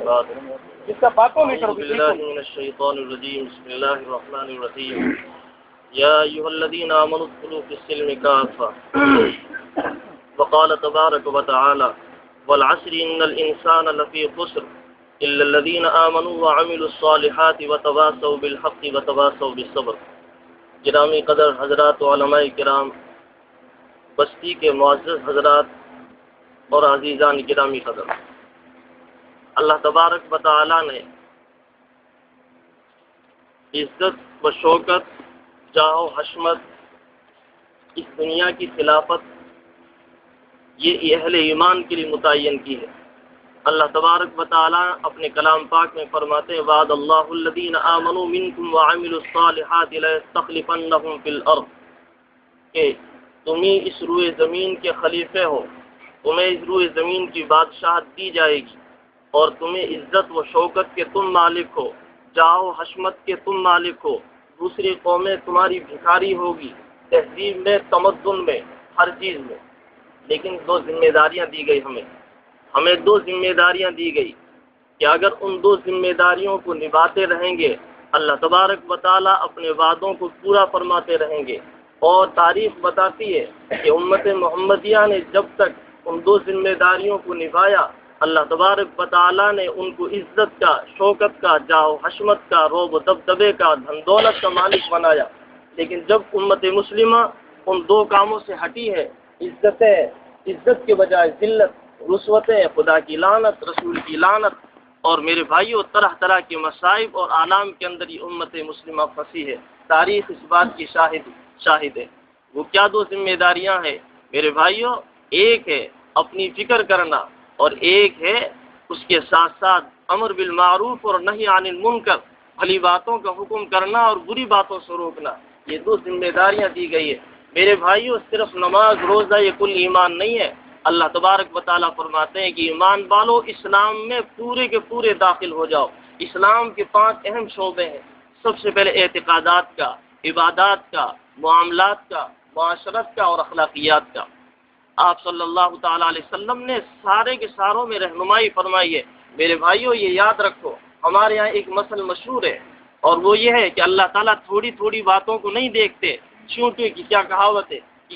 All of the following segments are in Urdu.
بعد اس کا باتوں میں کرو أعوذ بالله من الشيطان الرجيم بسم الله الرحمن الرحيم يا أيها الذين آمنوا ادخلوا في السلم كافة وقال تبارك وتعالى والعصر إن الإنسان لفي خسر إلا الذين آمنوا وعملوا الصالحات وتواصوا بالحق وتواصوا بالصبر۔ گرامی قدر حضرات و علماء کرام، بستی کے معزز حضرات اور عزیزان گرامی قدر، اللہ تبارک و تعالی نے عزت و شوکت، جاہ و حشمت، اس دنیا کی خلافت یہ اہل ایمان کے لیے متعین کی ہے۔ اللہ تبارک و تعالی اپنے کلام پاک میں فرماتے ہیں وعد اللہ الذین آمنوا منکم وعملوا الصالحات لیستخلفنہم فی الارض، کہ تمہیں اس روئے زمین کے خلیفے ہو، تمہیں اس روئے زمین کی بادشاہت دی جائے گی، اور تمہیں عزت و شوکت کے تم مالک ہو، جاہ و حشمت کے تم مالک ہو، دوسری قومیں تمہاری بھکاری ہوگی، تہذیب میں، تمدن میں، ہر چیز میں۔ لیکن دو ذمہ داریاں دی گئی ہمیں دو ذمہ داریاں دی گئی کہ اگر ان دو ذمہ داریوں کو نبھاتے رہیں گے، اللہ تبارک و تعالیٰ اپنے وعدوں کو پورا فرماتے رہیں گے۔ اور تاریخ بتاتی ہے کہ امت محمدیہ نے جب تک ان دو ذمہ داریوں کو نبھایا، اللہ تبارک و تعالیٰ نے ان کو عزت کا، شوکت کا، جاہ و حشمت کا، روب و دبدبے کا، دھن دولت کا مالک بنایا۔ لیکن جب امت مسلمہ ان دو کاموں سے ہٹی ہے، عزت کے بجائے ذلت، رسوتیں، خدا کی لعنت، رسول کی لعنت، اور میرے بھائیوں طرح طرح کے مصائب اور آلام کے اندر یہ امت مسلمہ پھنسی ہے۔ تاریخ اس بات کی شاہد ہے۔ وہ کیا دو ذمہ داریاں ہیں میرے بھائیوں؟ ایک ہے اپنی فکر کرنا، اور ایک ہے اس کے ساتھ ساتھ امر بالمعروف اور نہی عن المنکر، بھلی باتوں کا حکم کرنا اور بری باتوں سے روکنا۔ یہ دو ذمہ داریاں دی گئی ہے میرے بھائیوں۔ صرف نماز روزہ یہ کل ایمان نہیں ہے۔ اللہ تبارک و تعالیٰ فرماتے ہیں کہ ایمان والو اسلام میں پورے کے پورے داخل ہو جاؤ۔ اسلام کے 5 اہم شعبے ہیں۔ سب سے پہلے اعتقادات کا، عبادات کا، معاملات کا، معاشرت کا اور اخلاقیات کا۔ آپ صلی اللہ تعالیٰ علیہ وسلم نے سارے کے ساروں میں رہنمائی فرمائی ہے۔ میرے بھائیوں یہ یاد رکھو، ہمارے یہاں ایک مثل مشہور ہے، اور وہ یہ ہے کہ اللہ تعالیٰ تھوڑی تھوڑی باتوں کو نہیں دیکھتے۔ چونٹے کی کیا کہاوت ہے کہ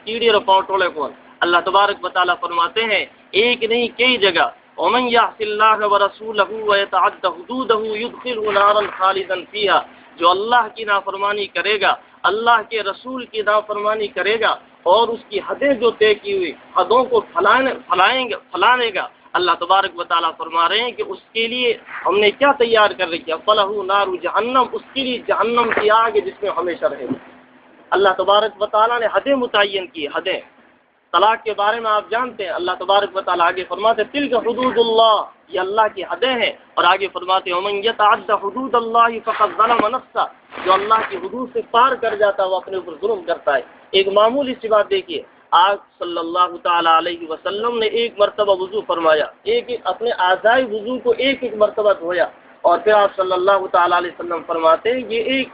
کیڑی اور پاؤں ٹولے کون؟ اللہ تبارک و تعالیٰ فرماتے ہیں ایک نہیں کئی جگہ وَمَنْ يَعْصِ اللَّهَ وَرَسُولَهُ وَيَتَعَدَّ حُدُودَهُ يُدْخِلْهُ نَارًا خَالِدًا فِيهَا، جو اللہ کی نافرمانی کرے گا، اللہ کے رسول کی نافرمانی کرے گا، اور اس کی حدیں جو طے کی ہوئی حدوں کو پھلانے گا، اللہ تبارک و تعالیٰ فرما رہے ہیں کہ اس کے لیے ہم نے کیا تیار کر رکھا؟ فَلَهُ نَارُ جَهَنَّمْ، اس کے لیے جہنم کی آگ ہے جس میں ہمیشہ رہے گا۔ اللہ تبارک و تعالیٰ نے حدیں متعین کی، حدیں۔ طلاق کے بارے میں آپ جانتے ہیں، اللہ تبارک و تعالیٰ آگے فرماتے ہیں تلک حدود اللہ، یہ اللہ کی حدیں ہیں، اور آگے فرماتے ہیں ومن یتعد حدود اللہ فقد ظلم نفسہ، جو اللہ کی حدود سے پار کر جاتا ہے وہ اپنے اوپر ظلم کرتا ہے۔ ایک معمولی سی بات دیکھیے، آپ صلی اللہ تعالیٰ علیہ وسلم نے ایک مرتبہ وضو فرمایا، اپنے اعضائے وضو کو ایک مرتبہ دھویا، اور پھر آپ صلی اللہ تعالیٰ علیہ وسلم فرماتے ہیں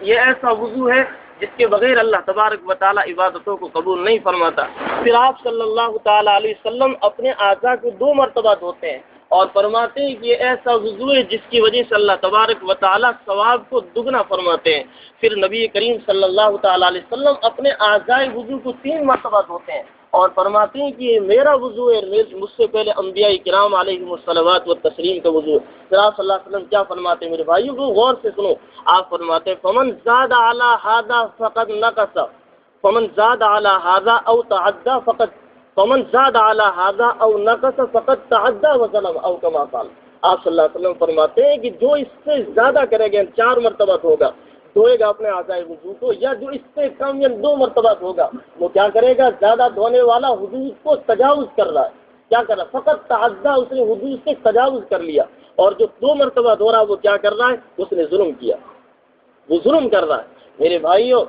یہ ایسا وضو ہے جس کے بغیر اللہ تبارک و تعالیٰ عبادتوں کو قبول نہیں فرماتا۔ پھر آپ صلی اللہ تعالیٰ علیہ وسلم اپنے اعضاء کو 2 مرتبہ دھوتے ہیں، اور فرماتے ہیں کہ یہ ایسا وضو ہے جس کی وجہ سے اللہ تبارک و تعالیٰ ثواب کو دگنا فرماتے ہیں۔ پھر نبی کریم صلی اللہ تعالیٰ علیہ وسلم اپنے اعضائے وضو کو 3 مرتبہ دھوتے ہیں، اور فرماتے ہیں کہ یہ میرا وضو ہے، مجھ سے پہلے انبیاء کرام علیہم الصلوات والتسلیم کا وضو ہے۔ پھر آپ صلی اللہ علیہ وسلم کیا فرماتے ہیں میرے بھائیوں کو غور سے سنو، آپ فرماتے ہیں فمن زاد علی ھذا فقد نقص، فمن زاد علی ھذا او تعدى فمن زاد علی ھذا او نقص فقد تعدى وظلم او كما قال۔ آپ صلی اللہ علیہ وسلم فرماتے ہیں کہ جو اس سے زیادہ کرے گا 4 مرتبہ دھوئے گا اپنے اعضائے وضو کو، یا جو اس سے کم یا 2 مرتبہ دھوگا وہ کیا کرے گا؟ زیادہ دھونے والا حدود کو تجاوز کر رہا ہے۔ کیا کر رہا ہے؟ فقط تعدیٰ، اس نے حدود سے تجاوز کر لیا، اور جو 2 مرتبہ دھو رہا ہے وہ کیا کر رہا ہے؟ اس نے ظلم کیا، وہ ظلم کر رہا ہے۔ میرے بھائیوں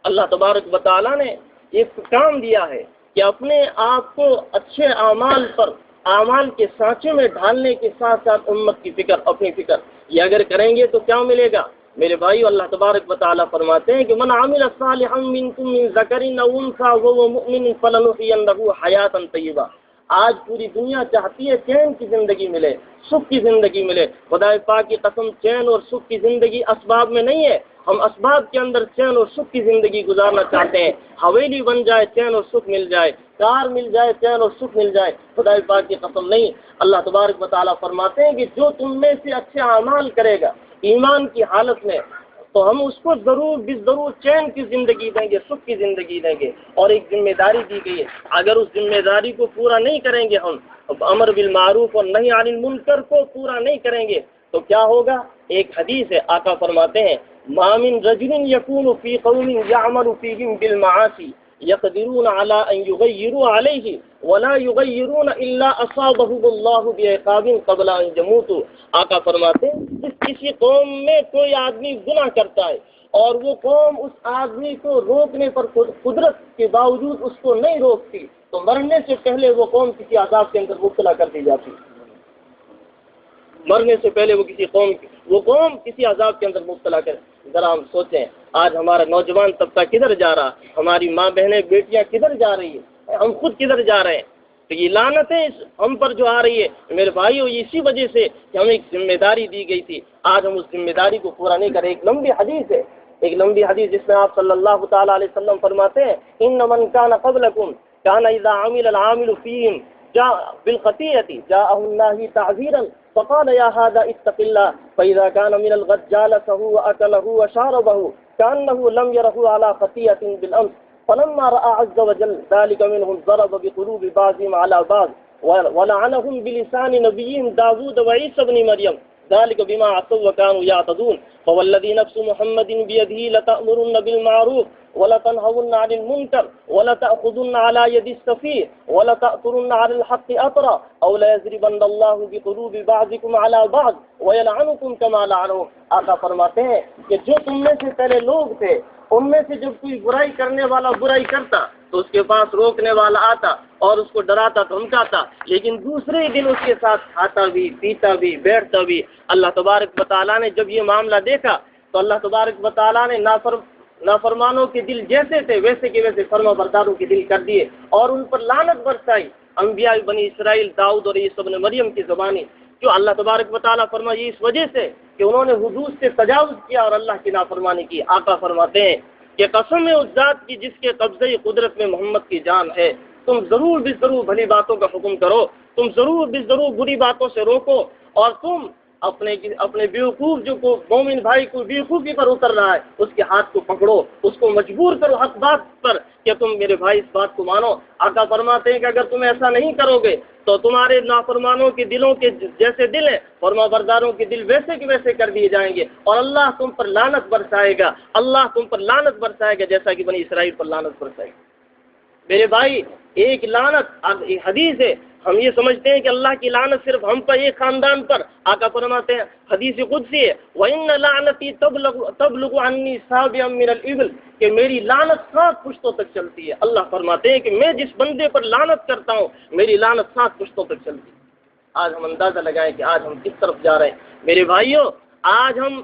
اللہ تبارک و تعالیٰ نے ایک کام دیا ہے کہ اپنے آپ کو اچھے اعمال کے سانچے میں ڈھالنے کے ساتھ ساتھ امت کی فکر، اپنی فکر، یہ اگر کریں گے تو کیا ملے گا؟ میرے بھائی اللہ تبارک و تعالیٰ فرماتے ہیں کہ من عمل صالحا منکم من ذکر او انثى وهو مؤمن فلنحيينه حیاتا طیبہ۔ آج پوری دنیا چاہتی ہے چین کی زندگی ملے، سکھ کی زندگی ملے۔ خدا پاک کی قسم، چین اور سکھ کی زندگی اسباب میں نہیں ہے، ہم اسباب کے اندر چین اور سکھ کی زندگی گزارنا چاہتے ہیں۔ حویلی بن جائے، چین اور سکھ مل جائے، کار مل جائے، چین اور سکھ مل جائے، خدا پاک کی قسم نہیں۔ اللہ تبارک و تعالیٰ فرماتے ہیں کہ جو تم میں سے اچھے اعمال کرے گا ایمان کی حالت میں، تو ہم اس کو ضرور چین کی زندگی دیں گے، سکھ کی زندگی دیں گے۔ اور ایک ذمہ داری دی گئی ہے، اگر اس ذمہ داری کو پورا نہیں کریں گے، ہم امر بالمعروف اور نہی عن المنکر کو پورا نہیں کریں گے تو کیا ہوگا؟ ایک حدیث ہے، آقا فرماتے ہیں ما من رجل یکون فی قوم یعمل فیہم بالمعاصی یقدرون علی ان یغیروا علیہ ولا یغیرون الا اصابهم اللہ بعقاب قبل ان یموتوا۔ آقا فرماتے ہیں جس کسی قوم میں کوئی آدمی گناہ کرتا ہے اور وہ قوم اس آدمی کو روکنے پر قدرت کے باوجود اس کو نہیں روکتی، تو مرنے سے پہلے وہ قوم کسی عذاب کے اندر مبتلا کر دی جاتی، مرنے سے پہلے وہ قوم کسی عذاب کے اندر مبتلا کر۔ ذرا ہم سوچیں، آج ہمارا نوجوان طبقہ کدھر جا رہا، ہماری ماں بہنیں بیٹیاں کدھر جا رہی ہیں، ہم خود کدھر جا رہے ہیں؟ تو یہ لعنتیں ہم پر جو آ رہی ہے میرے بھائیو، اسی وجہ سے کہ ہمیں ایک ذمہ داری دی گئی تھی، آج ہم اس ذمہ داری کو پورا نہیں کریں۔ ایک لمبی حدیث جس میں آپ صلی اللہ تعالیٰ علیہ وسلم فرماتے ہیں ان من کان قبلکم کان اذا عمل العامل فیہم جاء بالخطیئۃ جاءہ الناہی تعذیرا فقال یا ھذا اتق اللہ فاذا کان من الغد جالسہ واکلہ وشاربہ کانہ لم یرہ علی خطیئۃ بالامس فلما رأى عز وجل ذلك منهم ضرب بقلوب بعضهم على بعض ولعنهم بلسان نبيهم داود وعيسى بن مريم ذلك بما عصوا وكانوا يعتدون فوالذي نفس محمد بيده لتأمرن بالمعروف ولتنهون عن المنكر ولتأخذن على يد السفيه ولتأثرن على الحق أطرا أو ليضربن الله بقلوب بعضكم على بعض ويلعنكم كما لعنهم۔ آقا فرماتے ہیں کہ جو تم میں سے پہلے لوگ تھے ان میں سے جب کوئی برائی کرنے والا برائی کرتا تو اس کے پاس روکنے والا آتا اور اس کو ڈراتا دھمکاتا، لیکن دوسرے ہی دن اس کے ساتھ کھاتا بھی، پیتا بھی، بیٹھتا بھی۔ اللہ تبارک و تعالیٰ نے جب یہ معاملہ دیکھا تو اللہ تبارک و تعالیٰ نے نافرمانوں کے دل جیسے تھے ویسے کے ویسے فرما برداروں کے دل کر دیے اور ان پر لعنت برسائی۔ انبیاء بنی اسرائیل داؤد اور عیسی بن مریم کی زبانی جو اللہ تبارک و تعالیٰ فرمائے اس وجہ سے کہ انہوں نے حدود سے تجاوز کیا اور اللہ کی نافرمانی کی۔ آقا فرماتے ہیں کہ قسم ہے اس ذات کی جس کے قبضے قدرت میں محمد کی جان ہے، تم ضرور بھی ضرور بھلی باتوں کا حکم کرو، تم ضرور بھی ضرور بری باتوں سے روکو، اور تم اپنے بیوقوف جو کو مومن بھائی کو بیوقوفی پر اتر رہا ہے اس کے ہاتھ کو پکڑو، اس کو مجبور کرو حق بات پر کہ تم میرے بھائی اس بات کو مانو۔ آقا فرماتے ہیں کہ اگر تم ایسا نہیں کرو گے تو تمہارے نافرمانوں کے دلوں کے جیسے دل ہیں فرما برداروں کے دل ویسے کے ویسے کر دیے جائیں گے اور اللہ تم پر لعنت برسائے گا، اللہ تم پر لعنت برسائے گا جیسا کہ بنی اسرائیل پر لعنت برسائے گا۔ میرے بھائی ایک لعنت حدیث ہے، ہم یہ سمجھتے ہیں کہ اللہ کی لعنت صرف ہم پر ایک خاندان پر۔ آقا فرماتے ہیں حدیث قدسی ہے وَإِنَّ لَعْنَتِي تَبْلُغُ عَنِّي سَابِعًا مِنَ الْإِبِلِ کہ میری لعنت 7 پشتوں تک چلتی ہے۔ اللہ فرماتے ہیں کہ میں جس بندے پر لعنت کرتا ہوں میری لعنت 7 پشتوں تک چلتی ہے۔ آج ہم اندازہ لگائیں کہ آج ہم کس طرف جا رہے ہیں۔ میرے بھائیوں آج ہم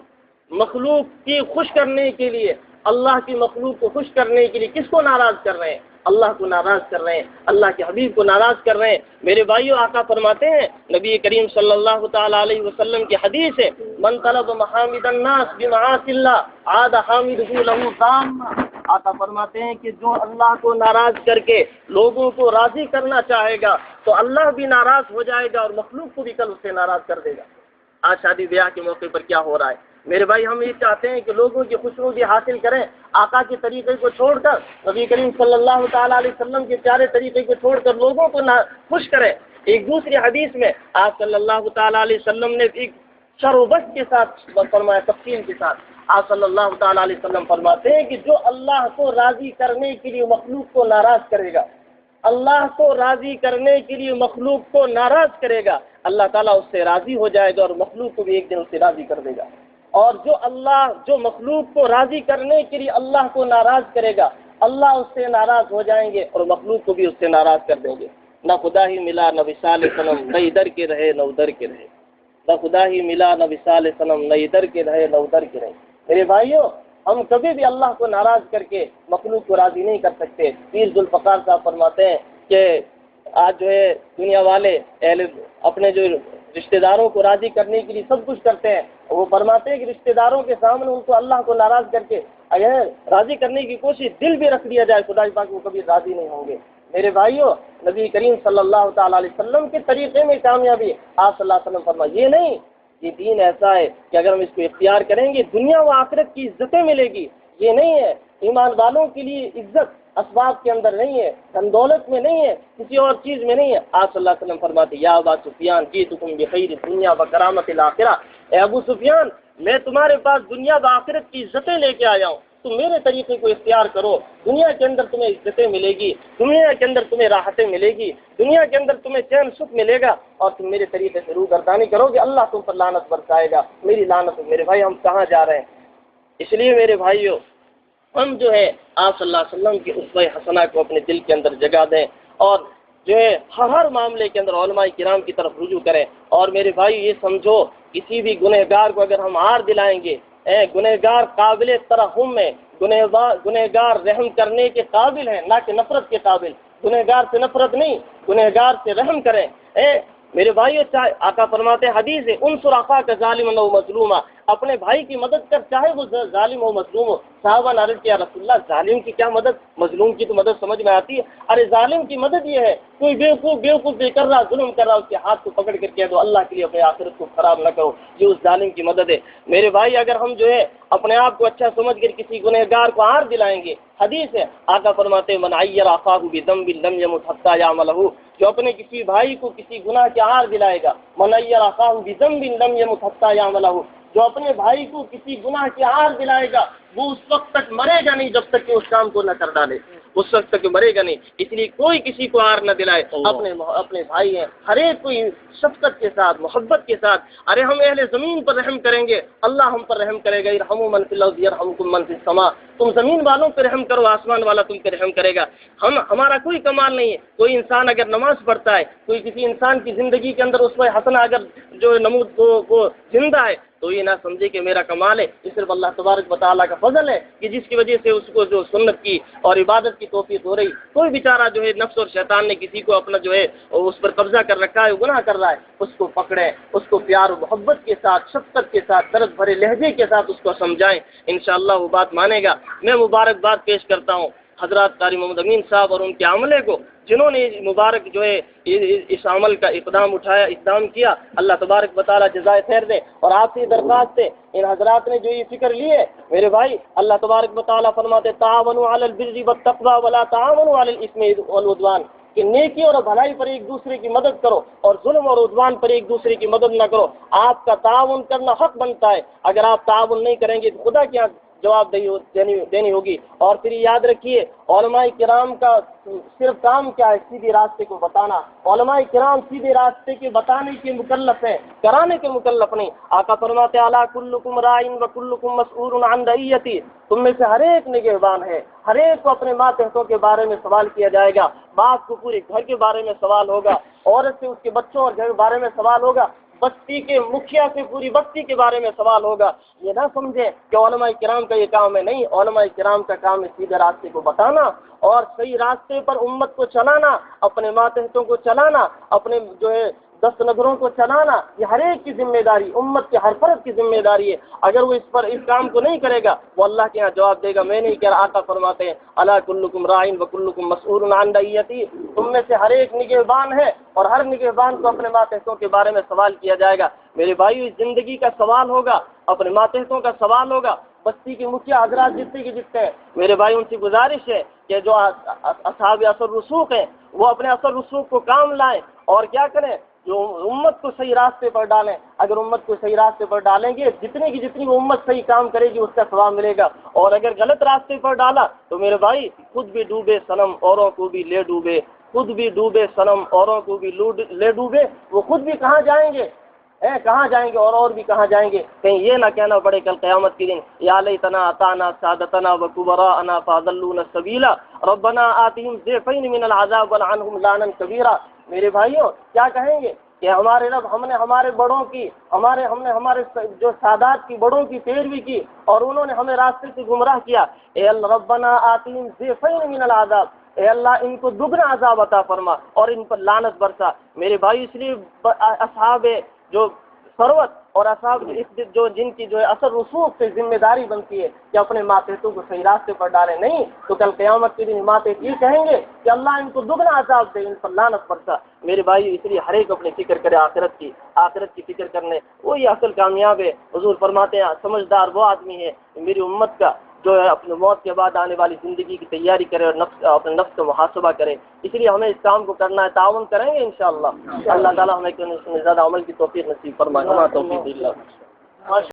مخلوق کی خوش کرنے کے لیے، اللہ کی مخلوق کو خوش کرنے کے لیے کس کو ناراض کر رہے ہیں؟ اللہ کو ناراض کر رہے ہیں، اللہ کے حبیب کو ناراض کر رہے ہیں۔ میرے بھائیوں آقا فرماتے ہیں نبی کریم صلی اللہ تعالیٰ علیہ وسلم کی حدیث ہے من طلب محامد الناس بمعاصی اللہ عاد حامدہ لہ ضامہ۔ آقا فرماتے ہیں کہ جو اللہ کو ناراض کر کے لوگوں کو راضی کرنا چاہے گا تو اللہ بھی ناراض ہو جائے گا اور مخلوق کو بھی کل اس سے ناراض کر دے گا۔ آج شادی بیاہ کے موقع پر کیا ہو رہا ہے میرے بھائی؟ ہم یہ چاہتے ہیں کہ لوگوں کی خوشنودی حاصل کریں، آقا کے طریقے کو چھوڑ کر، نبی کریم صلی اللہ تعالیٰ علیہ وسلم کے پیارے طریقے کو چھوڑ کر لوگوں کو خوش کریں۔ ایک دوسری حدیث میں آپ صلی اللہ تعالیٰ علیہ وسلم نے ایک شر و بس کے ساتھ فرمایا، تفصیل کے ساتھ آپ صلی اللہ تعالیٰ علیہ وسلم فرماتے ہیں کہ جو اللہ کو راضی کرنے کے لیے مخلوق کو ناراض کرے گا، اللہ کو راضی کرنے کے لیے مخلوق کو ناراض کرے گا، اللہ تعالیٰ اس سے راضی ہو جائے گا اور مخلوق کو بھی ایک دن اس سے راضی کر دے گا۔ اور جو مخلوق کو راضی کرنے کے لیے اللہ کو ناراض کرے گا، اللہ اس سے ناراض ہو جائیں گے اور مخلوق کو بھی اس سے ناراض کر دیں گے۔ نہ خدا ہی ملا نہ وصال صنم، نہ ادھر کے رہے نہ ادھر کے رہے، نہ خدا ہی ملا نہ وصال صنم، نہ ادھر کے رہے نہ ادھر کے رہے۔ میرے بھائیوں ہم کبھی بھی اللہ کو ناراض کر کے مخلوق کو راضی نہیں کر سکتے۔ پیر ذوالفقار صاحب فرماتے ہیں کہ آج جو ہے دنیا والے اپنے جو رشتہ داروں کو راضی کرنے کے لیے سب کچھ کرتے ہیں. وہ فرماتے ہیں کہ رشتہ داروں کے سامنے ان کو اللہ کو ناراض کر کے اگر راضی کرنے کی کوشش دل بھی رکھ دیا جائے خدا پاک وہ کبھی راضی نہیں ہوں گے. میرے بھائیوں، نبی کریم صلی اللہ تعالیٰ علیہ وسلم کے طریقے میں کامیابی. آپ صلی اللہ علیہ وسلم فرمایا یہ نہیں، یہ دین ایسا ہے کہ اگر ہم اس کو اختیار کریں گے دنیا و آخرت کی عزتیں ملے گی. یہ نہیں ہے ایمان والوں کے لیے عزت اسباب کے اندر نہیں ہے، دھن دولت میں نہیں ہے، کسی اور چیز میں نہیں ہے. آپ صلی اللہ علیہ وسلم فرماتے یا ابا سفیان جئتکم بخیر الدنیا وکرامۃ الآخرہ، اے ابو سفیان میں تمہارے پاس دنیا و آخرت کی عزتیں لے کے آیا ہوں، تم میرے طریقے کو اختیار کرو. دنیا کے اندر تمہیں عزتیں ملے گی، دنیا کے اندر تمہیں راحتیں ملے گی، دنیا کے اندر تمہیں چین سکھ ملے گا، اور تم میرے طریقے سے روگردانی کرو گے اللہ تم پر لعنت برسائے گا. میری لعنت. میرے بھائی ہم کہاں جا رہے ہیں؟ اس لیے میرے بھائیوں ہم جو ہے آپ صلی اللہ علیہ وسلم کی اسوہ حسنہ کو اپنے دل کے اندر جگہ دیں اور جو ہے ہر معاملے کے اندر علماء کرام کی طرف رجوع کریں. اور میرے بھائی یہ سمجھو کسی بھی گنہگار کو اگر ہم عار دلائیں گے، گنہگار قابل ترحم ہے، گنہگار رحم کرنے کے قابل ہیں نہ کہ نفرت کے قابل. گنہگار سے نفرت نہیں، گنہگار سے رحم کریں. میرے بھائیو آقا فرماتے حدیث ہے انصر اخاک ظالما او مظلوما، اپنے بھائی کی مدد کر چاہے وہ ظالم ہو مظلوم ہو. صحابہ نے عرض کیا رسول اللہ ظالم کی کیا مدد، مظلوم کی تو مدد سمجھ میں آتی ہے. ارے ظالم کی مدد یہ ہے کوئی بیوقوف بھی کر رہا ظلم کر رہا اس کے ہاتھ کو پکڑ کر کہہ دو اللہ کے لیے اپنے آخرت کو خراب نہ کرو، یہ اس ظالم کی مدد ہے. میرے بھائی اگر ہم جو ہے اپنے آپ کو اچھا سمجھ کر کسی گنہگار کو عار دلائیں گے، حدیث ہے آقا فرماتے من عیر اخاہ بذنب لم یمت حتی یعملہ، جو اپنے کسی بھائی کو کسی گناہ کے عار دلائے گا، من عیر اخاہ بذنب لم یمت حتی یعملہ، جو اپنے بھائی کو کسی گناہ کے عار دلائے گا وہ اس وقت تک مرے گا نہیں جب تک کہ اس کام کو نہ کر ڈالے، اس وقت تک مرے گا نہیں. اس لیے کوئی کسی کو عار نہ دلائے. اپنے بھائی ہیں ہر ایک کو شفقت کے ساتھ محبت کے ساتھ. ارے ہم اہل زمین پر رحم کریں گے اللہ ہم پر رحم کرے گا. ارحموا من فی الارض یرحمکم من فی السماء، تم زمین والوں پہ رحم کرو آسمان والا تم پہ رحم کرے گا. ہمارا کوئی کمال نہیں ہے. کوئی انسان اگر نماز پڑھتا ہے، کوئی کسی انسان کی زندگی کے اندر اسوہ حسنہ اگر جو نمود وہ زندہ ہے تو یہ نہ سمجھے کہ میرا کمال ہے. یہ صرف اللہ تبارک و تعالیٰ کا فضل ہے کہ جس کی وجہ سے اس کو جو سنت کی اور عبادت کی توفیق ہو رہی. کوئی بیچارہ جو ہے نفس اور شیطان نے کسی کو اپنا جو ہے اس پر قبضہ کر رکھا ہے، گناہ کر رہا ہے، اس کو پکڑیں، اس کو پیار و محبت کے ساتھ شفقت کے ساتھ درد بھرے لہجے کے ساتھ اس کو سمجھائیں، انشاءاللہ وہ بات مانے گا. میں مبارکباد پیش کرتا ہوں حضرات قاری محمد امین صاحب اور ان کے عملے کو جنہوں نے مبارک جو ہے اس عمل کا اقدام کیا. اللہ تبارک و تعالیٰ جزائے خیر دے. اور آپ سے درخواست ہے ان حضرات نے جو یہ فکر لی ہے میرے بھائی، اللہ تبارک و تعالیٰ فرماتے تعاونوا علی البر والتقوی ولا تعاونوا علی الاثم والعدوان، کہ نیکی اور بھلائی پر ایک دوسرے کی مدد کرو اور ظلم اور عدوان پر ایک دوسرے کی مدد نہ کرو. آپ کا تعاون کرنا حق بنتا ہے. اگر آپ تعاون نہیں کریں گے تو خدا کے یہاں جواب دینی ہوگی. اور پھر یاد رکھیے علماء کرام کا صرف کام کیا ہے؟ سیدھے راستے کو بتانا. علماء کرام سیدھے راستے کے بتانے کے مکلف ہیں، کرانے کے مکلف نہیں. آقا فرماتے الا کلکم راعٍ وکلکم مسئول عن رعیتہ، تم میں سے ہر ایک نگہبان ہے، ہر ایک کو اپنے ماتحتوں کے بارے میں سوال کیا جائے گا. باپ کو پورے گھر کے بارے میں سوال ہوگا، عورت سے اس کے بچوں اور گھر کے بارے میں سوال ہوگا، بستی کے مکھیا سے پوری بستی کے بارے میں سوال ہوگا. یہ نہ سمجھیں کہ علماء کرام کا یہ کام ہے، نہیں، علماء کرام کا کام ہے سیدھے راستے کو بتانا اور صحیح راستے پر امت کو چلانا، اپنے ماتحتوں کو چلانا، اپنے جو ہے دست نگروں کو چلانا. یہ ہر ایک کی ذمہ داری، امت کے ہر فرد کی ذمہ داری ہے. اگر وہ اس کام کو نہیں کرے گا وہ اللہ کے یہاں جواب دے گا. میں نہیں کہہ رہا، آقا فرماتے ہیں الا کلکم راعٍ وکلکم مسئول عن رعیتہ، تم میں سے ہر ایک نگہبان ہے اور ہر نگہبان کو اپنے ماتحتوں کے بارے میں سوال کیا جائے گا. میرے بھائیو زندگی کا سوال ہوگا، اپنے ماتحتوں کا سوال ہوگا، بستی کے مکھیا حضرات جتنے ہیں میرے بھائی ان سے گزارش ہے کہ جو اصحاب اثر رسوخ ہیں وہ اپنے اثر رسوخ کو کام لائیں اور کیا کریں، جو امت کو صحیح راستے پر ڈالیں. اگر امت کو صحیح راستے پر ڈالیں گے جتنی وہ امت صحیح کام کرے گی اس کا ثواب ملے گا. اور اگر غلط راستے پر ڈالا تو میرے بھائی خود بھی ڈوبے صنم اوروں کو بھی لے ڈوبے، خود بھی ڈوبے صنم اوروں کو بھی لے ڈوبے. وہ خود بھی کہاں جائیں گے، کہاں جائیں گے اور بھی کہاں جائیں گے. کہیں یہ نہ کہنا پڑے کل قیامت کے دن یا لیتنا اطعنا سادتنا وکبراءنا فاضلونا السبیل ربنا آتهم ضعفین من العذاب ولعنهم لعنا کبیرا. میرے بھائیوں کیا کہیں گے کہ ہمارے رب ہم نے ہمارے بڑوں کی ہم نے ہمارے جو سادات کی بڑوں کی پیروی کی اور انہوں نے ہمیں راستے سے گمراہ کیا. اے اللہ ربنا آتهم ضعفین من العذاب، اے اللہ ان کو دگنا عذاب عطا فرما اور ان پر لعنت برسا۔ میرے بھائی اس لیے اصحاب جو ثروت اور اصحاب جو جن کی جو ہے اثر رسوخ سے ذمہ داری بنتی ہے کہ اپنے ماتحتوں کو صحیح راستے پر ڈالیں، نہیں تو کل قیامت کے دن ماتحت یہ کہیں گے کہ اللہ ان کو دگنا عذاب دے، ان پر لعنت برسا۔ میرے بھائی اس لیے ہر ایک اپنی فکر کرے آخرت کی فکر کرنے، وہی اصل کامیاب ہے۔ حضور فرماتے ہیں سمجھدار وہ آدمی ہے میری امت کا جو ہے اپنی موت کے بعد آنے والی زندگی کی تیاری کرے اور اپنے نفس کا محاسبہ کرے۔ اس لیے ہمیں اس کام کو کرنا ہے، تعاون کریں گے انشاءاللہ۔ اللہ تعالیٰ ہمیں زیادہ عمل کی توفیق نصیب فرمائے۔ توفیق اللہ۔